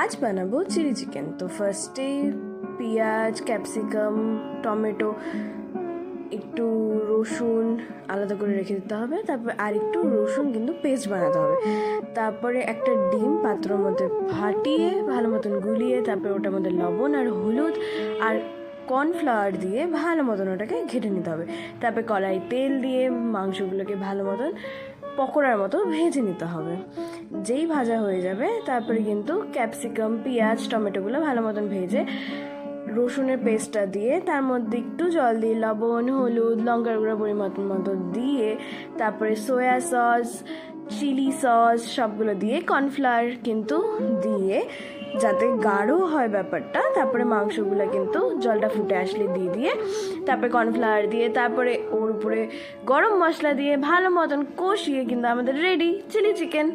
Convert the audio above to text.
আজ বানাবো chilli chicken. তো ফার্স্টে পেঁয়াজ, ক্যাপসিকাম, টমেটো, একটু রসুন আলাদা করে রেখে দিতে হবে। তারপর আর একটু রসুন কিন্তু পেস্ট বানাতে হবে। তারপরে একটা ডিম পাত্রের মধ্যে ফাটিয়ে ভালো মতন গুলিয়ে তারপরে ওটার মধ্যে লবণ আর হলুদ আর কর্নফ্লাওয়ার দিয়ে ভালো মতন ওটাকে ঘেটে নিতে হবে। তারপরে কড়াই তেল দিয়ে মাংসগুলোকে ভালো মতন পকোড়ার মতো ভেজে নিতে হবে। যেই ভাজা হয়ে যাবে তারপরে কিন্তু ক্যাপসিকাম, পেঁয়াজ, টমেটোগুলো ভালো মতন ভেজে রসুনের পেস্টটা দিয়ে তার মধ্যে একটু জল দিয়ে লবণ, হলুদ, লঙ্কার গুঁড়ো পরিমাণ মতো দিয়ে তারপরে সয়া সস, চিলি সস সবগুলো দিয়ে কর্নফ্লাওয়ার কিন্তু দিয়ে যাতে গাঢ় হয় ব্যাপারটা, তারপরে মাংসগুলো কিন্তু জলটা ফুটে আসলে দিয়ে তারপরে কর্নফ্লাওয়ার দিয়ে তারপরে ওর উপরে গরম মশলা দিয়ে ভালো মতন কষিয়ে কিন্তু আমাদের রেডি চিলি চিকেন।